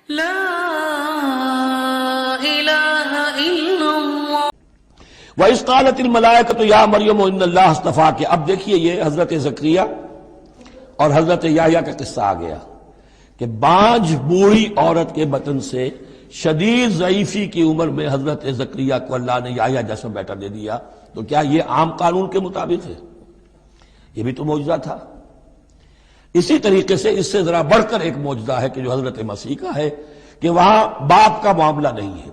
لا الہ الا اللہ۔ وَإِذْ قَالَتِ الْمَلَائِكَةُ يَا مَرْيَمُ إِنَّ اللَّهَ اصْطَفَاكِ۔ اب دیکھیے یہ حضرت زکریا اور حضرت یحییٰ کا قصہ آ گیا کہ بانجھ بوڑھی عورت کے بطن سے شدید ضعیفی کی عمر میں حضرت زکریا کو اللہ نے یحییٰ جیسا بیٹا دے دیا، تو کیا یہ عام قانون کے مطابق ہے؟ یہ بھی تو معجزہ تھا۔ اسی طریقے سے اس سے ذرا بڑھ کر ایک معجزہ ہے کہ جو حضرت مسیح کا ہے کہ وہاں باپ کا معاملہ نہیں ہے۔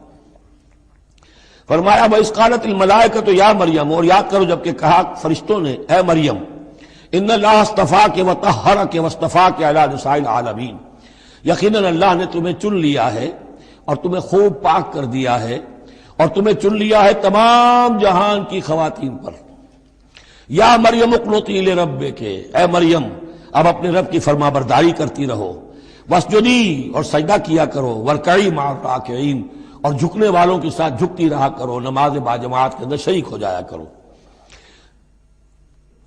فرمایا وَإِذْ قَالَتِ الْمَلَائِكَةُ يَا مَرْيَمُ، اور یاد کرو جب کہ کہا فرشتوں نے اے مریم، اِنَّ اللَّهَ اصْطَفَاكِ وَطَهَّرَكَ وَاصْطَفَاكَ عَلَىٰ نِسَاءِ الْعَالَمِينَ، یقیناً اللہ نے تمہیں چن لیا ہے اور تمہیں خوب پاک کر دیا ہے اور تمہیں چن لیا ہے تمام جہان کی خواتین پر۔ یا مریم اقنتی لربک، اے مریم اب اپنے رب کی فرما برداری کرتی رہو، واسجدی اور سجدہ کیا کرو، وارکعی مع الراکعین اور جھکنے والوں کے ساتھ جھکتی رہا کرو، نماز باجماعت کے اندر شریک ہو جایا کرو۔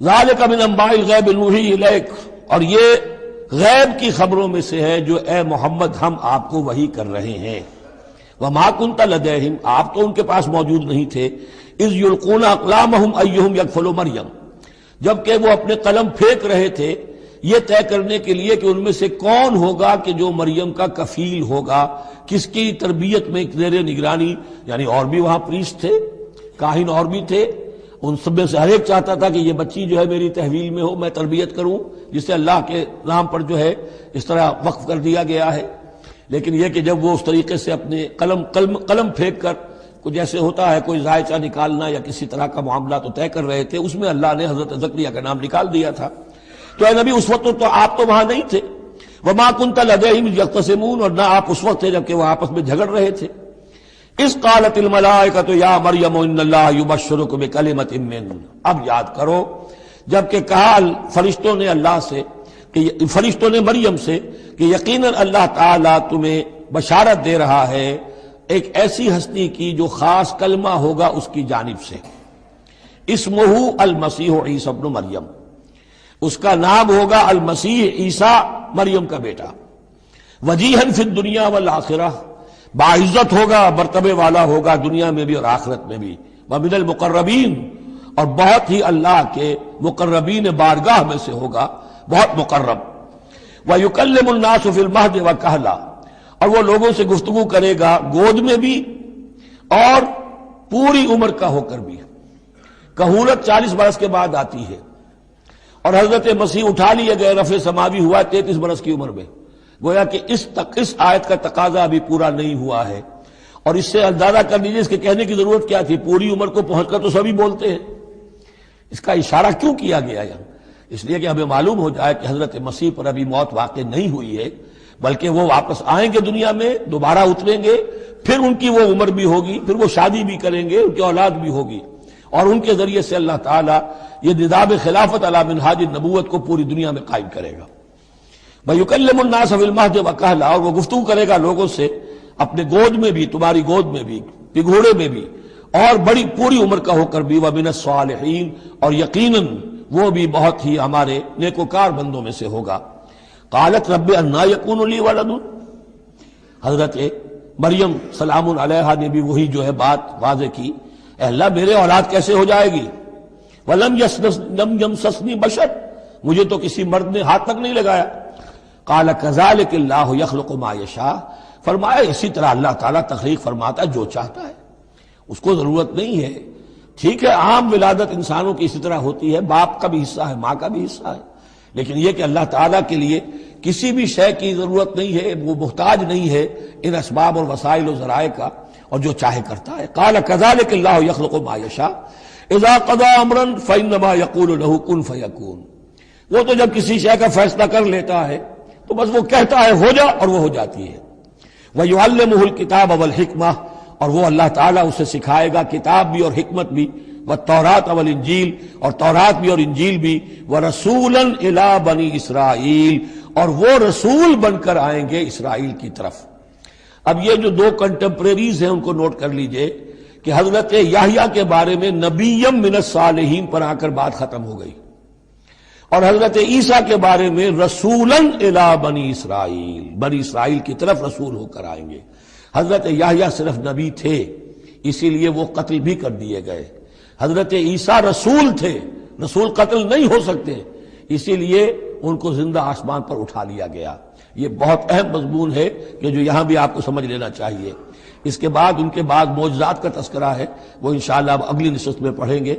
ذالک من انباء الغیب نوحی الیک، اور یہ غیب کی خبروں میں سے ہے جو اے محمد ہم آپ کو وحی کر رہے ہیں۔ وما کنت لدیہم، آپ تو ان کے پاس موجود نہیں تھے، اذ یلقون اقلامہم ایہم یکفل مریم، جبکہ وہ اپنے قلم پھینک رہے تھے یہ طے کرنے کے لیے کہ ان میں سے کون ہوگا کہ جو مریم کا کفیل ہوگا، کس کی تربیت میں زیر نگرانی، یعنی اور بھی وہاں پریسٹ تھے، کاہن اور بھی تھے، ان سب میں سے ہر ایک چاہتا تھا کہ یہ بچی جو ہے میری تحویل میں ہو، میں تربیت کروں، جسے اللہ کے نام پر جو ہے اس طرح وقف کر دیا گیا ہے۔ لیکن یہ کہ جب وہ اس طریقے سے اپنے قلم پھینک کر کچھ جیسے ہوتا ہے کوئی ذائچہ نکالنا یا کسی طرح کا معاملہ تو طے کر رہے تھے، اس میں اللہ نے حضرت زکریا کا نام نکال دیا تھا۔ تو اے نبی اس وقت تو آپ تو وہاں نہیں تھے، وما کنت لدیہم یختصمون، اور نہ آپ اس وقت تھے جبکہ وہ آپس میں جھگڑ رہے تھے۔ اذ قالت الملائکۃ یا مریم ان اللہ یبشرک بکلمۃ منہ، اب یاد کرو جب کہ کہا فرشتوں نے اللہ سے، کہ فرشتوں نے مریم سے کہ یقیناً اللہ تعالیٰ تمہیں بشارت دے رہا ہے ایک ایسی ہستی کی جو خاص کلمہ ہوگا اس کی جانب سے، اسمہ المسیح عیسی ابن مریم، اس کا نام ہوگا المسیح عیسیٰ مریم کا بیٹا، وجیہا فی الدنیا والآخرہ، باعزت ہوگا، مرتبے والا ہوگا دنیا میں بھی اور آخرت میں بھی، ومن المقربین، اور بہت ہی اللہ کے مقربین بارگاہ میں سے ہوگا، بہت مقرب، وَيُكَلِّمُ النَّاسُ فِي الْمَهْدِ وَكَهْلًا، اور وہ لوگوں سے گفتگو کرے گا گود میں بھی اور پوری عمر کا ہو کر بھی۔ کہولت 40 برس کے بعد آتی ہے، اور حضرت مسیح اٹھا لیے گئے، رفع سماوی ہوا 33 برس کی عمر میں، گویا کہ اس آیت کا تقاضا ابھی پورا نہیں ہوا ہے، اور اس سے اندازہ کر لیجیے اس کے کہنے کی ضرورت کیا تھی، پوری عمر کو پہنچ کر تو سبھی بولتے ہیں، اس کا اشارہ کیوں کیا گیا یہاں؟ اس لیے کہ ہمیں معلوم ہو جائے کہ حضرت مسیح پر ابھی موت واقع نہیں ہوئی ہے، بلکہ وہ واپس آئیں گے دنیا میں، دوبارہ اتریں گے، پھر ان کی وہ عمر بھی ہوگی، پھر وہ شادی بھی کریں گے، ان کی اولاد بھی ہوگی، اور ان کے ذریعے سے اللہ تعالیٰ یہ نظام خلافت علی منہاج النبوت کو پوری دنیا میں قائم کرے گا۔ وَيُكَلِّمُ النَّاسَ فِي الْمَهْدِ وَكَهْلًا، اور وہ گفتگو کرے گا لوگوں سے اپنے گود میں بھی، تمہاری گود میں بھی، پگھوڑے میں بھی، اور بڑی پوری عمر کا ہو کر بھی، وَمِنَ الصَّالِحِينَ، اور یقیناً وہ بھی بہت ہی ہمارے نیکوکار بندوں میں سے ہوگا۔ قالت رب انا یکون لی ولد، حضرت مریم سلام علیہا نے بھی وہی جو ہے بات واضح کی، اے اللہ میرے اولاد کیسے ہو جائے گی؟ ولم یمسسنی بشر، مجھے تو کسی مرد نے ہاتھ تک نہیں لگایا۔ قال کذالک اللہ یخلق ما یشاء، فرمایا اسی طرح اللہ تعالیٰ تخلیق فرماتا ہے جو چاہتا ہے، اس کو ضرورت نہیں ہے۔ ٹھیک ہے عام ولادت انسانوں کی اسی طرح ہوتی ہے، باپ کا بھی حصہ ہے، ماں کا بھی حصہ ہے، لیکن یہ کہ اللہ تعالیٰ کے لیے کسی بھی شے کی ضرورت نہیں ہے، وہ محتاج نہیں ہے ان اسباب اور وسائل و ذرائع کا، اور جو چاہے کرتا ہے۔ قال کذالک اللہ یخلق ما یشاء اذا قضى امرا فانما يقول له كن فيكون، وہ تو جب کسی شے کا فیصلہ کر لیتا ہے تو بس وہ کہتا ہے ہو جا اور وہ ہو جاتی ہے۔ وَيُعَلِّمُهُ الْكِتَابَ وَالْحِكْمَةَ، اور وہ اللہ تعالیٰ اسے سکھائے گا کتاب بھی اور حکمت بھی، وَالتَّوْرَاةَ وَالْإِنْجِيلَ، اور تورات بھی اور انجیل بھی، وَرَسُولًا إِلَىٰ بَنِي إِسْرَائِيلَ، اور وہ رسول بن کر آئیں گے اسرائیل کی طرف۔ اب یہ جو دو کنٹمپریریز ہیں ان کو نوٹ کر لیجئے کہ حضرت یحییٰ کے بارے میں نبیم من الصالحین پر آ کر بات ختم ہو گئی، اور حضرت عیسیٰ کے بارے میں رسولاً الی بنی اسرائیل، بنی اسرائیل کی طرف رسول ہو کر آئیں گے۔ حضرت یحییٰ صرف نبی تھے، اسی لیے وہ قتل بھی کر دیے گئے۔ حضرت عیسیٰ رسول تھے، رسول قتل نہیں ہو سکتے، اسی لیے ان کو زندہ آسمان پر اٹھا لیا گیا۔ یہ بہت اہم مضمون ہے کہ جو یہاں بھی آپ کو سمجھ لینا چاہیے۔ اس کے بعد ان کے بعد معجزات کا تذکرہ ہے، وہ انشاءاللہ اب اگلی نشست میں پڑھیں گے۔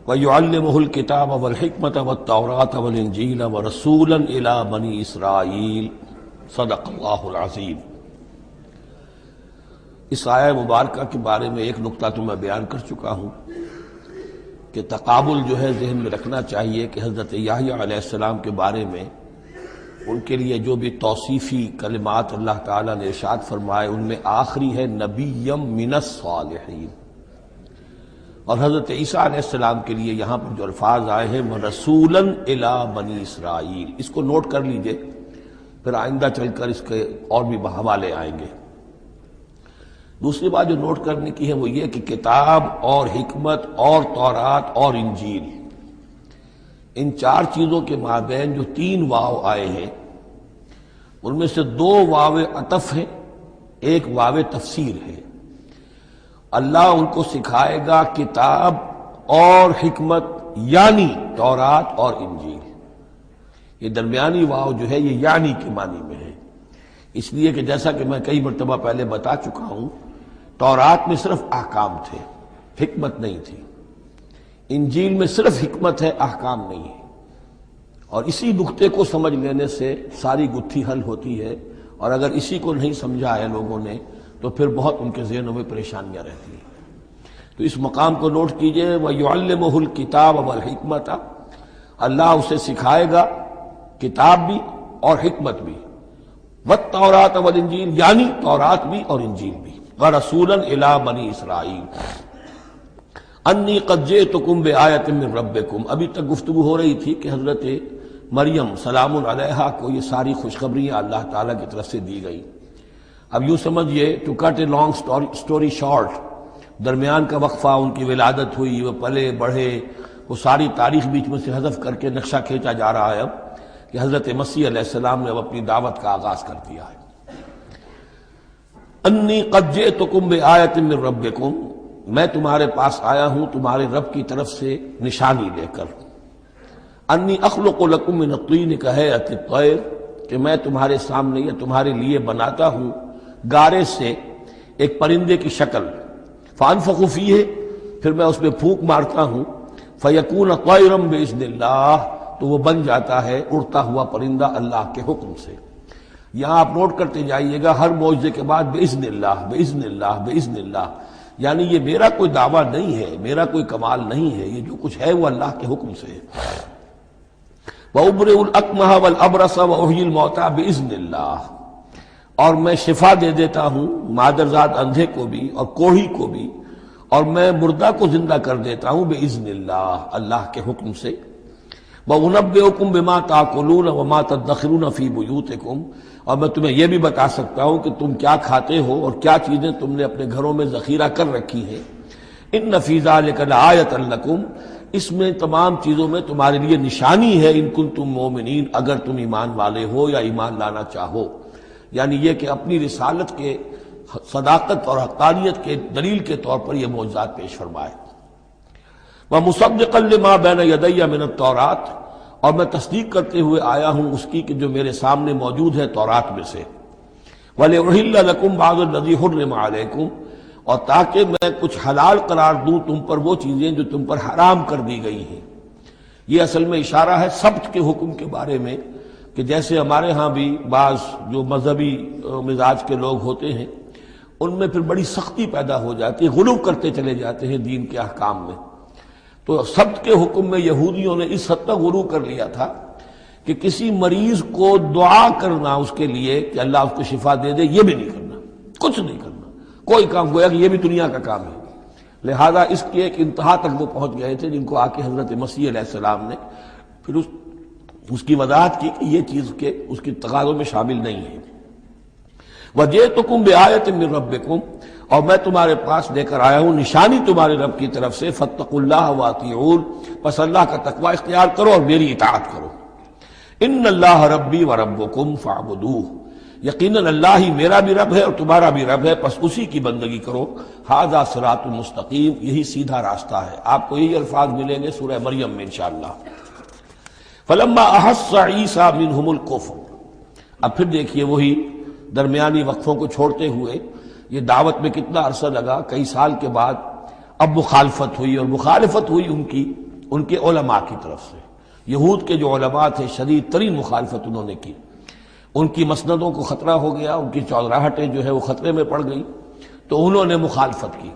وَيُعَلِّمُهُ الْكِتَابَ وَالْحِكْمَةَ وَالتَّوْرَاةَ وَالْإِنْجِيلَ وَرَسُولًا إِلَى بَنِي إِسْرَائِيلَ صدق اللہ العظیم۔ اس آیہ مبارکہ کے بارے میں ایک نقطہ تو میں بیان کر چکا ہوں کہ تقابل جو ہے ذہن میں رکھنا چاہیے کہ حضرت یحییٰ علیہ السلام کے بارے میں ان کے لیے جو بھی توصیفی کلمات اللہ تعالیٰ نے ارشاد فرمائے ان میں آخری ہے نبیم من الصالحین، اور حضرت عیسیٰ علیہ السلام کے لیے یہاں پر جو الفاظ آئے ہیں رسولاً الی بنی اسرائیل، اس کو نوٹ کر لیجئے، پھر آئندہ چل کر اس کے اور بھی حوالے آئیں گے۔ دوسری بات جو نوٹ کرنے کی ہے وہ یہ کہ کتاب اور حکمت اور تورات اور انجیل، ان چار چیزوں کے مابین جو تین واو آئے ہیں ان میں سے دو واو عطف ہیں، ایک واو تفسیر ہے۔ اللہ ان کو سکھائے گا کتاب اور حکمت، یعنی تورات اور انجیل۔ یہ درمیانی واو جو ہے یہ یعنی کے معنی میں ہے، اس لیے کہ جیسا کہ میں کئی مرتبہ پہلے بتا چکا ہوں، تورات میں صرف احکام تھے، حکمت نہیں تھی۔ انجیل میں صرف حکمت ہے، احکام نہیں ہے، اور اسی نقطے کو سمجھ لینے سے ساری گتھی حل ہوتی ہے، اور اگر اسی کو نہیں سمجھا ہے لوگوں نے تو پھر بہت ان کے ذہنوں میں پریشانیاں رہتی ہیں۔ تو اس مقام کو نوٹ کیجئے، وَيُعَلِّمُهُ الْكِتَابَ وَالْحِكْمَةَ، اللہ اسے سکھائے گا کتاب بھی اور حکمت بھی، وَالتَّوْرَاةَ وَالْإِنْجِيلَ، یعنی تورات بھی اور انجیل بھی، وَرَسُولًا إِلَىٰ بَنِي إِسْرَائِيلَ انی قد جئتکم بآیۃ من ربکم۔ ابھی تک گفتگو ہو رہی تھی کہ حضرت مریم سلام علیہا کو یہ ساری خوشخبریاں اللہ تعالیٰ کی طرف سے دی گئی۔ اب یوں سمجھئے، to cut a long story short, درمیان کا وقفہ، ان کی ولادت ہوئی، وہ پلے بڑھے، وہ ساری تاریخ بیچ میں سے حذف کر کے نقشہ کھینچا جا رہا ہے اب کہ حضرت مسیح علیہ السلام نے اب اپنی دعوت کا آغاز کر دیا ہے۔ انی قد جئتکم بآیۃ من ربکم، میں تمہارے پاس آیا ہوں تمہارے رب کی طرف سے نشانی لے کر۔ انی اخلق لکم من الطین کہیئۃ الطیر، کہ میں تمہارے سامنے یا تمہارے لیے بناتا ہوں گارے سے ایک پرندے کی شکل، فانفخ فیہ، پھر میں اس میں پھونک مارتا ہوں، فیکون طیرا باذن اللہ، تو وہ بن جاتا ہے اڑتا ہوا پرندہ اللہ کے حکم سے۔ یہاں آپ نوٹ کرتے جائیے گا، ہر معجزے کے بعد باذن اللہ، باذن اللہ، باذن اللہ، یعنی یہ میرا کوئی دعویٰ نہیں ہے، میرا کوئی کمال نہیں ہے، یہ جو کچھ ہے وہ اللہ کے حکم سے ہے۔ وَأُبْرِئُ الْأَكْمَحَ وَالْأَبْرَصَ وَأُحْيِي الْمَوْتَىٰ بِإِذْنِ اللَّهِ، اور میں شفا دے دیتا ہوں مادرزاد اندھے کو بھی اور کوڑھی کو بھی، اور میں مردہ کو زندہ کر دیتا ہوں بِإِذْنِ اللَّهِ، اللہ کے حکم سے۔ وَأُنَبِّئُكُم بِمَا تَأْكُلُونَ وَمَا تَدَّخِرُونَ فِي بُيُوتِكُمْ، اور میں تمہیں یہ بھی بتا سکتا ہوں کہ تم کیا کھاتے ہو اور کیا چیزیں تم نے اپنے گھروں میں ذخیرہ کر رکھی ہیں۔ ان فی ذلک لآیۃ لکم، اس میں تمام چیزوں میں تمہارے لیے نشانی ہے، ان کنتم مومنین، اگر تم ایمان والے ہو یا ایمان لانا چاہو، یعنی یہ کہ اپنی رسالت کے صداقت اور حقانیت کے دلیل کے طور پر یہ معجزات پیش فرمائے۔ وَمُصَدِّقًا لِمَا بَيْنَ يَدَيَّ مِنَ التَّوْرَاةِ، اور میں تصدیق کرتے ہوئے آیا ہوں اس کی کہ جو میرے سامنے موجود ہے تورات میں سے۔ وَلِأُحِلَّ لَكُمْ بَعْضَ الَّذِي حُرِّمَ عَلَيْكُمْ، اور تاکہ میں کچھ حلال قرار دوں تم پر وہ چیزیں جو تم پر حرام کر دی گئی ہیں۔ یہ اصل میں اشارہ ہے سبت کے حکم کے بارے میں، کہ جیسے ہمارے ہاں بھی بعض جو مذہبی مزاج کے لوگ ہوتے ہیں ان میں پھر بڑی سختی پیدا ہو جاتی ہے، غلو کرتے چلے جاتے ہیں دین کے احکام میں۔ تو سبت کے حکم میں یہودیوں نے اس حد تک غلو کر لیا تھا کہ کسی مریض کو دعا کرنا اس کے لیے کہ اللہ اس کو شفا دے دے، یہ بھی نہیں کرنا، کچھ نہیں کرنا، کوئی کام، گویا کہ یہ بھی دنیا کا کام ہے۔ لہذا اس کی ایک انتہا تک وہ پہنچ گئے تھے جن کو آ کے حضرت مسیح علیہ السلام نے پھر اس کی وضاحت کی کہ یہ چیز کے اس کی تقاضوں میں شامل نہیں ہے۔ وَجِئْتُكُم بِآیَةٍ مِّن رَبِّكُمْ، اور میں تمہارے پاس لے کر آیا ہوں نشانی تمہارے رب کی طرف سے، فاتقوا اللہ واطیعون، پس اللہ کا تقوی اختیار کرو اور میری اطاعت کرو۔ ان اللہ ربی و ربکم فاعبدوہ، یقیناً اللہ ہی میرا بھی رب ہے اور تمہارا بھی رب ہے، پس اسی کی بندگی کرو۔ ھذا صراط مستقیم، یہی سیدھا راستہ ہے۔ آپ کو یہی الفاظ ملیں گے سورہ مریم میں انشاءاللہ۔ فلما احس عیسیٰ منہم الکفر، اب پھر دیکھیے وہی درمیانی وقفوں کو چھوڑتے ہوئے یہ دعوت میں کتنا عرصہ لگا، کئی سال کے بعد اب مخالفت ہوئی، اور مخالفت ہوئی ان کے علماء کی طرف سے۔ یہود کے جو علماء تھے شدید ترین مخالفت انہوں نے کی، ان کی مسندوں کو خطرہ ہو گیا، ان کی چودراہٹیں جو ہے وہ خطرے میں پڑ گئی، تو انہوں نے مخالفت کی۔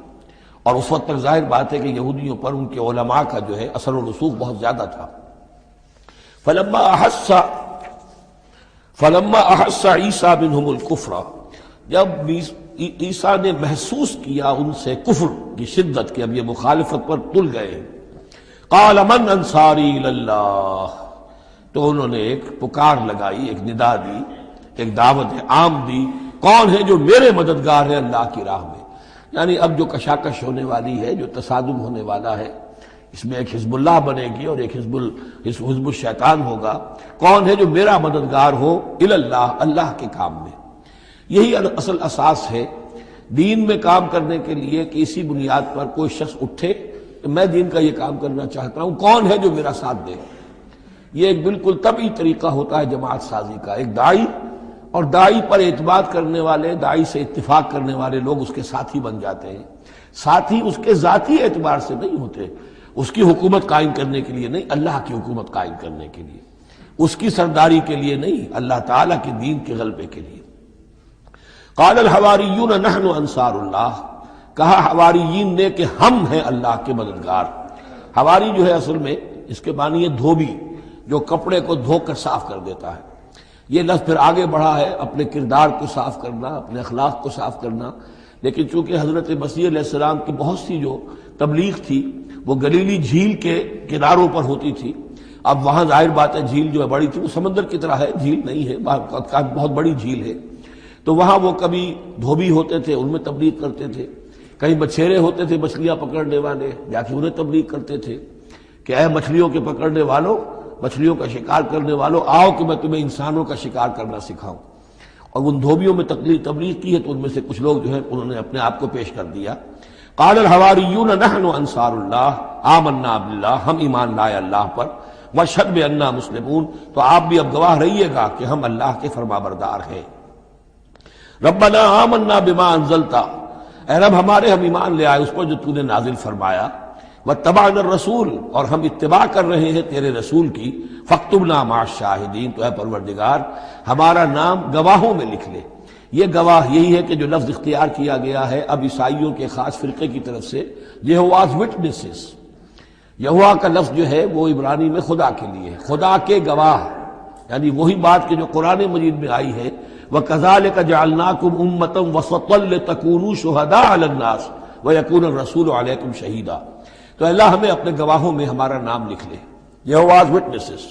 اور اس وقت تک ظاہر بات ہے کہ یہودیوں پر ان کے علماء کا جو ہے اثر و رسوخ بہت زیادہ تھا۔ فلما احس عیسیٰ منہم الکفر، جب عیسیٰ نے محسوس کیا ان سے کفر کی شدت کہ اب یہ مخالفت پر تل گئے، قال من انصاری الی اللہ، تو انہوں نے ایک پکار لگائی، ایک ندا دی، ایک دعوت عام دی، کون ہے جو میرے مددگار ہے اللہ کی راہ میں؟ یعنی اب جو کشاکش ہونے والی ہے، جو تصادم ہونے والا ہے، اس میں ایک حزب اللہ بنے گی اور ایک حزب الشیطان ہوگا، کون ہے جو میرا مددگار ہو الی اللہ، اللہ کے کام میں۔ یہی اصل اساس ہے دین میں کام کرنے کے لیے کہ اسی بنیاد پر کوئی شخص اٹھے کہ میں دین کا یہ کام کرنا چاہتا ہوں، کون ہے جو میرا ساتھ دے۔ یہ ایک بالکل طبعی طریقہ ہوتا ہے جماعت سازی کا۔ ایک داعی اور داعی پر اعتماد کرنے والے، داعی سے اتفاق کرنے والے لوگ اس کے ساتھی بن جاتے ہیں۔ ساتھی اس کے ذاتی اعتبار سے نہیں ہوتے، اس کی حکومت قائم کرنے کے لیے نہیں، اللہ کی حکومت قائم کرنے کے لیے، اس کی سرداری کے لیے نہیں، اللہ تعالیٰ کے دین کے غلبے کے لیے۔ قال الحواریون نحن انصار اللہ، کہا حواریین نے کہ ہم ہیں اللہ کے مددگار۔ حواری جو ہے اصل میں اس کے معنی ہے دھوبی، جو کپڑے کو دھو کر صاف کر دیتا ہے۔ یہ لفظ پھر آگے بڑھا ہے اپنے کردار کو صاف کرنا، اپنے اخلاق کو صاف کرنا، لیکن چونکہ حضرت مسیح علیہ السلام کی بہت سی جو تبلیغ تھی وہ گلیلی جھیل کے کناروں پر ہوتی تھی۔ اب وہاں ظاہر بات ہے جھیل جو ہے بڑی تھی، وہ سمندر کی طرح ہے، جھیل نہیں ہے، بہت بڑی جھیل ہے، تو وہاں وہ کبھی دھوبی ہوتے تھے، ان میں تبلیغ کرتے تھے، کہیں بچھیرے ہوتے تھے مچھلیاں پکڑنے والے، جا کے انہیں تبلیغ کرتے تھے کہ اے مچھلیوں کے پکڑنے والوں، مچھلیوں کا شکار کرنے والوں، آؤ کہ میں تمہیں انسانوں کا شکار کرنا سکھاؤں۔ اور ان دھوبیوں میں تبلیغ کی ہے، تو ان میں سے کچھ لوگ جو ہے انہوں نے اپنے آپ کو پیش کر دیا۔ قال الحواریون نحن انصار اللہ آمنا باللہ، ہم ایمان لائے اللہ پر، واشہد بأننا مسلمون، تو آپ بھی اب گواہ رہیے گا کہ ہم اللہ کے فرمانبردار ہیں۔ ربنا آمنا بما انزلت، اے رب ہمارے ہم ایمان لے آئے اس پر جو تو نے نازل فرمایا، واتبعنا الرسول، اور ہم اتباع کر رہے ہیں تیرے رسول کی، فاکتبنا مع الشاہدین، تو اے پروردگار ہمارا نام گواہوں میں لکھ لے۔ یہ گواہ یہی ہے کہ جو لفظ اختیار کیا گیا ہے اب عیسائیوں کے خاص فرقے کی طرف سے، یہواز وٹنسز، یہوا کا لفظ جو ہے وہ عبرانی میں خدا کے لیے ہے، خدا کے گواہ، یعنی وہی بات کہ جو قرآن مجید میں آئی ہے، وَكَذَلِكَ جَعَلْنَاكُمْ أُمَّةً وَسَطًا لِتَكُونُوا شُهَدَاءَ عَلَى النَّاسِ وَيَكُونَ الرَّسُولُ عَلَيْكُمْ شَهِيدًا، تو اللہ ہمیں اپنے گواہوں میں ہمارا نام لکھ لے، یہواز وٹنسز۔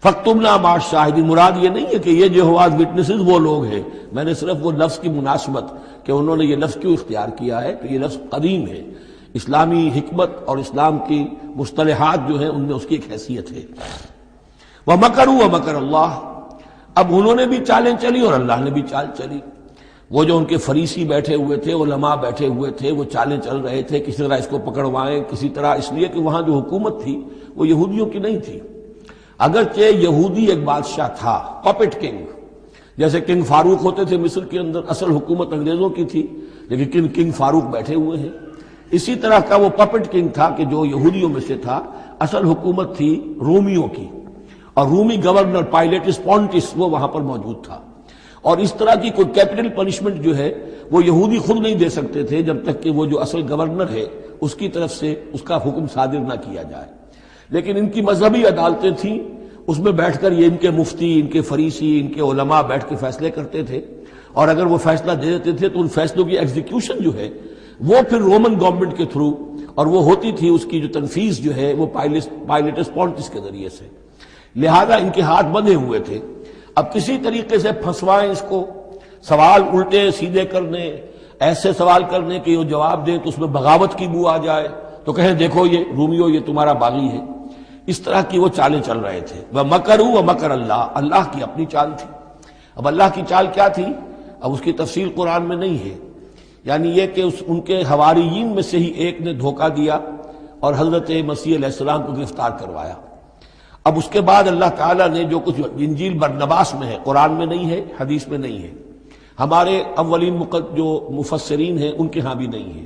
فاکتبنا مع الشاہدین، مراد یہ نہیں ہے کہ یہ یہواز وٹنسز وہ لوگ ہیں، میں نے صرف وہ لفظ کی مناسبت کہ انہوں نے یہ لفظ کیوں اختیار کیا ہے، کہ یہ لفظ قدیم ہے، اسلامی حکمت اور اسلام کی مصطلحات جو ہیں ان میں اس کی ایک حیثیت ہے۔ وَمَكَرُوا وَمَكَرَ اللَّهُ، اب انہوں نے بھی چالیں چلی اور اللہ نے بھی چال چلی۔ وہ جو ان کے فریسی بیٹھے ہوئے تھے، علماء بیٹھے ہوئے تھے، وہ چالیں چل رہے تھے کسی طرح اس کو پکڑوائیں، کسی طرح، اس لیے کہ وہاں جو حکومت تھی وہ یہودیوں کی نہیں تھی۔ اگرچہ یہودی ایک بادشاہ تھا، پپٹ کنگ، جیسے کنگ فاروق ہوتے تھے مصر کے اندر، اصل حکومت انگریزوں کی تھی، لیکن کنگ فاروق بیٹھے ہوئے ہیں۔ اسی طرح کا وہ پپٹ کنگ تھا کہ جو یہودیوں میں سے تھا، اصل حکومت تھی رومیوں کی، اور رومی گورنر پائلیٹس پونٹس وہ وہاں پر موجود تھا۔ اور اس طرح کی کوئی کیپٹل پنشمنٹ جو ہے وہ یہودی خود نہیں دے سکتے تھے جب تک کہ وہ جو اصل گورنر ہے اس کی طرف سے اس کا حکم صادر نہ کیا جائے، لیکن ان کی مذہبی عدالتیں تھیں، اس میں بیٹھ کر یہ ان کے مفتی، ان کے فریسی، ان کے علماء بیٹھ کے فیصلے کرتے تھے، اور اگر وہ فیصلہ دے دیتے تھے تو ان فیصلوں کی ایگزیکیوشن جو ہے وہ پھر رومن گورنمنٹ کے تھرو، اور وہ ہوتی تھی اس کی جو تنفیذ جو ہے وہ پائلیٹس پونٹس کے ذریعے سے، لہذا ان کے ہاتھ بندھے ہوئے تھے۔ اب کسی طریقے سے پھنسوائیں اس کو، سوال الٹے سیدھے کرنے، ایسے سوال کرنے کے وہ جواب دیں تو اس میں بغاوت کی بو آ جائے تو کہیں دیکھو یہ رومیو یہ تمہارا باغی ہے. اس طرح کی وہ چالیں چل رہے تھے. وَمَكَرُوا وَمَكَرَ اللَّهُ، اللہ کی اپنی چال تھی. اب اللہ کی چال کیا تھی؟ اب اس کی تفصیل قرآن میں نہیں ہے. یعنی یہ کہ ان کے حواریین میں سے ہی ایک نے دھوکہ دیا اور حضرت مسیح علیہ السلام کو گرفتار کروایا. اب اس کے بعد اللہ تعالیٰ نے جو کچھ انجیل برنباس میں ہے، قرآن میں نہیں ہے، حدیث میں نہیں ہے، ہمارے اولین جو مفسرین ہیں ان کے ہاں بھی نہیں ہے،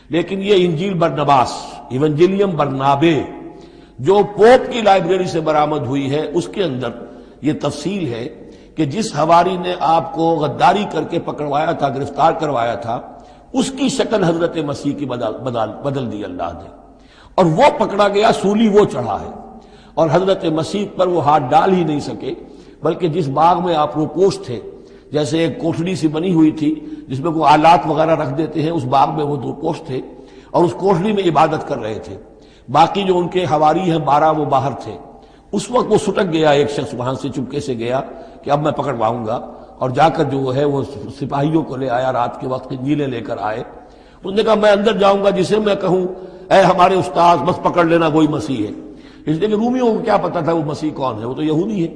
لیکن یہ انجیل برنباس، ایونجیلیم برنابے، جو پوپ کی لائبریری سے برآمد ہوئی ہے، اس کے اندر یہ تفصیل ہے کہ جس حواری نے آپ کو غداری کر کے پکڑوایا تھا، گرفتار کروایا تھا، اس کی شکل حضرت مسیح کی بدل دی اللہ نے، اور وہ پکڑا گیا، سولی وہ چڑھا ہے، اور حضرت مسیح پر وہ ہاتھ ڈال ہی نہیں سکے، بلکہ جس باغ میں آپ روپوش تھے، جیسے ایک کوٹھڑی سی بنی ہوئی تھی جس میں کوئی آلات وغیرہ رکھ دیتے ہیں، اس باغ میں وہ روپوش تھے اور اس کوٹھڑی میں عبادت کر رہے تھے. باقی جو ان کے حواری ہیں 12 وہ باہر تھے. اس وقت وہ سٹک گیا، ایک شخص وہاں سے چپکے سے گیا کہ اب میں پکڑواؤں گا، اور جا کر جو ہے وہ سپاہیوں کو لے آیا، رات کے وقت انجیلیں لے کر آئے. اس نے کہا میں اندر جاؤں گا، جسے میں کہوں اے ہمارے استاد بس پکڑ لینا وہی مسیح ہے. اس لیے کہ رومیوں کو کیا پتا تھا وہ مسیح کون ہے، وہ تو یہودی ہے.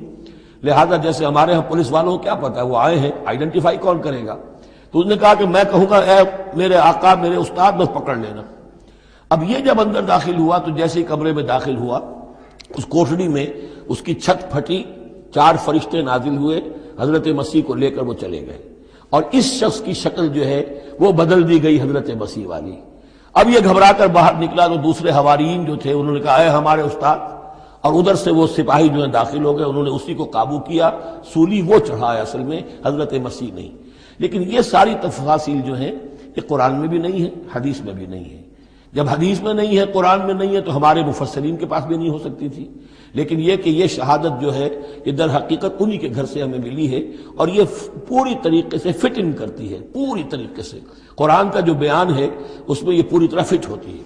لہذا جیسے ہمارے ہاں پولیس والوں کو کیا پتا ہے وہ آئے ہیں، آئیڈینٹیفائی کون کرے گا. تو اس نے کہا کہ میں کہوں گا اے میرے آقا میرے استاد بس پکڑ لینا. اب یہ جب اندر داخل ہوا تو جیسے ہی کمرے میں داخل ہوا، اس کوٹھڑی میں اس کی چھت پھٹی، 4 فرشتے نازل ہوئے، حضرت مسیح کو لے کر وہ چلے گئے، اور اس شخص کی شکل جو ہے وہ بدل دی گئی حضرت مسیح والی. اب یہ گھبرا کر باہر نکلا تو دوسرے حواریین جو تھے انہوں نے کہا اے ہمارے استاد، اور ادھر سے وہ سپاہی جو ہیں داخل ہو گئے، انہوں نے اسی کو قابو کیا. سولی وہ چڑھایا اصل میں، حضرت مسیح نہیں. لیکن یہ ساری تفاصیل جو ہیں یہ قرآن میں بھی نہیں ہے، حدیث میں بھی نہیں ہے. جب حدیث میں نہیں ہے، قرآن میں نہیں ہے، تو ہمارے مفسرین کے پاس بھی نہیں ہو سکتی تھی. لیکن یہ کہ یہ شہادت جو ہے یہ در حقیقت انہی کے گھر سے ہمیں ملی ہے، اور یہ پوری طریقے سے فٹ ان کرتی ہے، پوری طریقے سے قرآن کا جو بیان ہے اس میں یہ پوری طرح فٹ ہوتی ہے.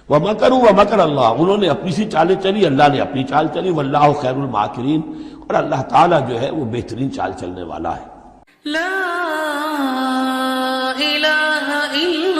وَمَكَرُوا وَمَكَرَ اللَّهُ، انہوں نے اپنی سی چالیں چلی، اللہ نے اپنی چال چلی. وَاللَّهُ خَيْرُ الْمَاكِرِينَ، اور اللہ تعالیٰ جو ہے وہ بہترین چال چلنے والا ہے. لا إله إلا